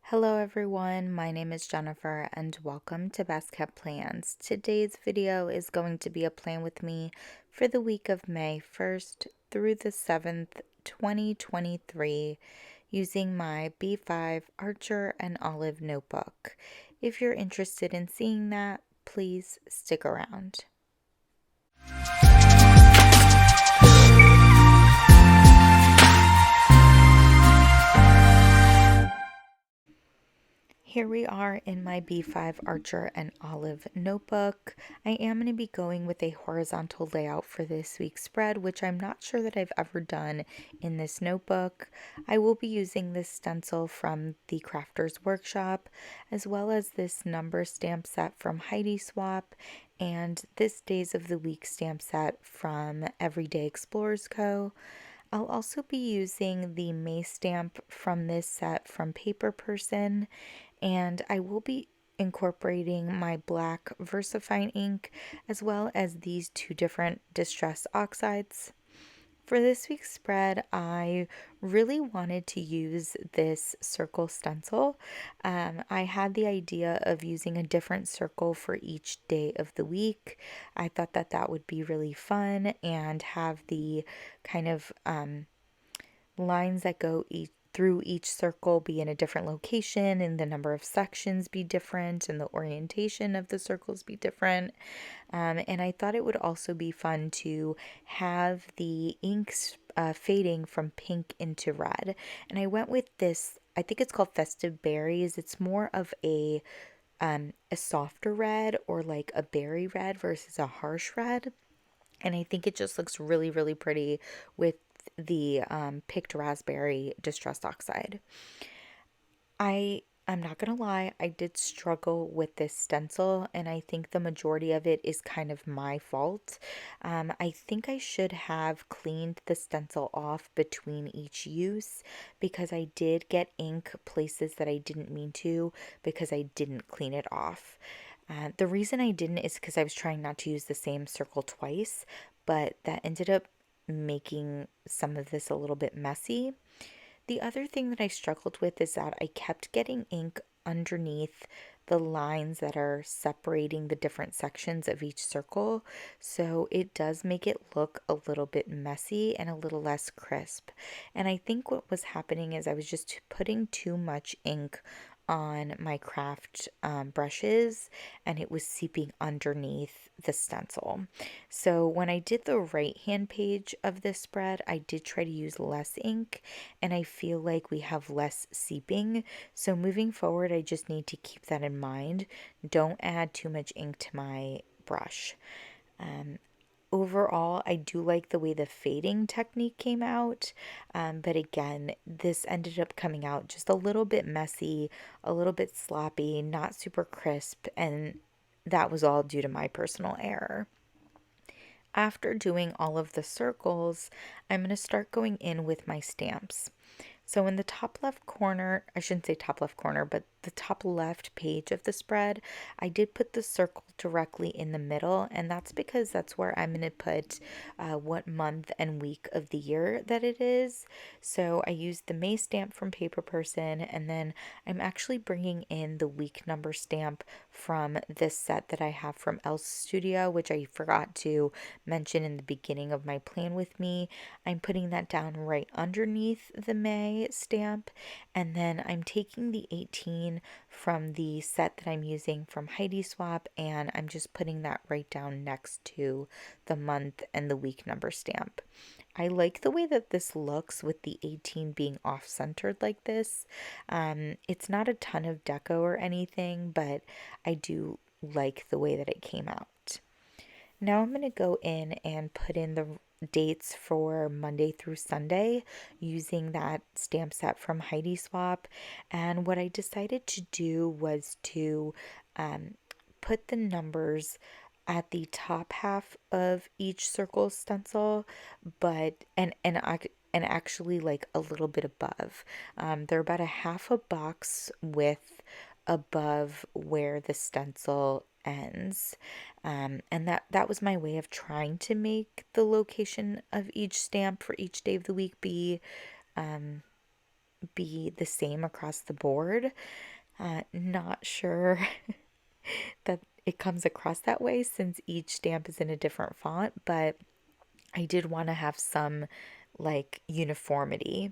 Hello everyone, my name is Jennifer and welcome to Best Kept Plans. Today's video is going to be a plan with me for the week of May 1st through the 7th, 2023 using my B5 Archer and Olive notebook. If you're interested in seeing that, please stick around. Here we are in my B5 Archer and Olive notebook. I am going to be going with a horizontal layout for this week's spread, which I'm not sure that I've ever done in this notebook. I will be using this stencil from the Crafter's Workshop, as well as this number stamp set from HeidiSwapp and this Days of the Week stamp set from Everyday Explorers Co. I'll also be using the May stamp from this set from PaperPerson, and I will be incorporating my black VersaFine ink as well as these two different distress oxides. For this week's spread, I really wanted to use this circle stencil. I had the idea of using a different circle for each day of the week. I thought that that would be really fun and have the kind of lines that go through each circle be in a different location and the number of sections be different and the orientation of the circles be different. And I thought it would also be fun to have the inks fading from pink into red. And I went with this, I think it's called Festive Berries. It's more of a softer red, or like a berry red versus a harsh red. And I think it just looks really, really pretty with the picked raspberry distress oxide. I'm not gonna lie, I did struggle with this stencil, and I think the majority of it is kind of my fault. I think I should have cleaned the stencil off between each use, because I did get ink places that I didn't mean to because I didn't clean it off. The reason I didn't is because I was trying not to use the same circle twice, but that ended up making some of this a little bit messy. The other thing that I struggled with is that I kept getting ink underneath the lines that are separating the different sections of each circle, so it does make it look a little bit messy and a little less crisp. And I think what was happening is I was just putting too much ink on my craft brushes, and it was seeping underneath the stencil. So when I did the right hand page of this spread, I did try to use less ink, and I feel like we have less seeping. So moving forward, I just need to keep that in mind. Don't add too much ink to my brush. Overall, I do like the way the fading technique came out, but again, this ended up coming out just a little bit messy, a little bit sloppy, not super crisp, and that was all due to my personal error. After doing all of the circles, I'm going to start going in with my stamps. So in the top left corner, I shouldn't say top left corner, but the top left page of the spread, I did put the circle directly in the middle, and that's because that's where I'm going to put what month and week of the year that it is. So I used the May stamp from PaperPerson, and then I'm actually bringing in the week number stamp from this set that I have from Else Studio, which I forgot to mention in the beginning of my plan with me. I'm putting that down right underneath the May stamp, and then I'm taking the 18 from the set that I'm using from HeidiSwapp, and I'm just putting that right down next to the month and the week number stamp. I like the way that this looks with the 18 being off-centered like this. It's not a ton of deco or anything, but I do like the way that it came out. Now I'm going to go in and put in the dates for Monday through Sunday using that stamp set from HeidiSwapp. And what I decided to do was to put the numbers at the top half of each circle stencil, but and actually like a little bit above. They're about a half a box width above where the stencil ends. And that was my way of trying to make the location of each stamp for each day of the week be the same across the board. Not sure that it comes across that way since each stamp is in a different font, but I did want to have some like uniformity.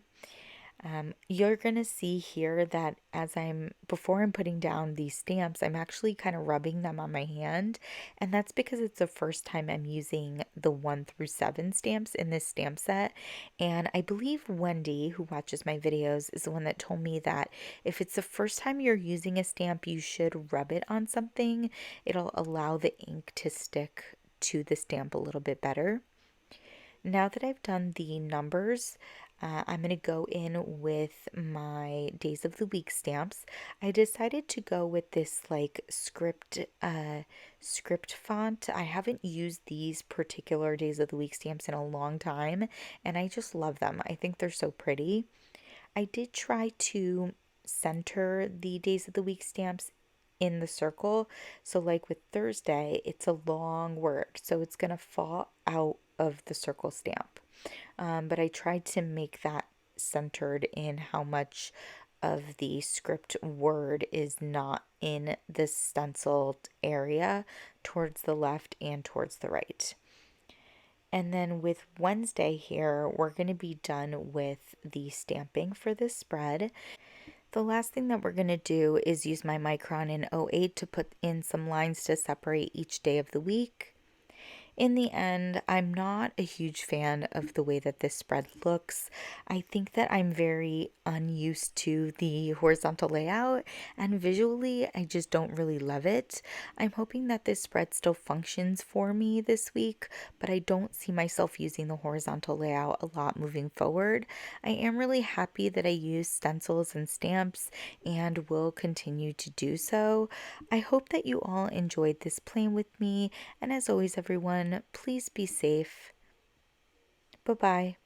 You're gonna see here that before I'm putting down these stamps, I'm actually kind of rubbing them on my hand, and that's because it's the first time I'm using the 1 through 7 stamps in this stamp set. And I believe Wendy, who watches my videos, is the one that told me that if it's the first time you're using a stamp, you should rub it on something. It'll allow the ink to stick to the stamp a little bit better. Now that I've done the numbers, I'm going to go in with my days of the week stamps. I decided to go with this like script font. I haven't used these particular days of the week stamps in a long time, and I just love them. I think they're so pretty. I did try to center the days of the week stamps in the circle. So like with Thursday, it's a long work, so it's going to fall out of the circle stamp. But I tried to make that centered in how much of the script word is not in the stenciled area towards the left and towards the right. And then with Wednesday here, we're going to be done with the stamping for this spread. The last thing that we're going to do is use my Micron in 08 to put in some lines to separate each day of the week. In the end, I'm not a huge fan of the way that this spread looks. I think that I'm very unused to the horizontal layout, and visually, I just don't really love it. I'm hoping that this spread still functions for me this week, but I don't see myself using the horizontal layout a lot moving forward. I am really happy that I use stencils and stamps and will continue to do so. I hope that you all enjoyed this plan with me, and as always, everyone, please be safe. Bye bye.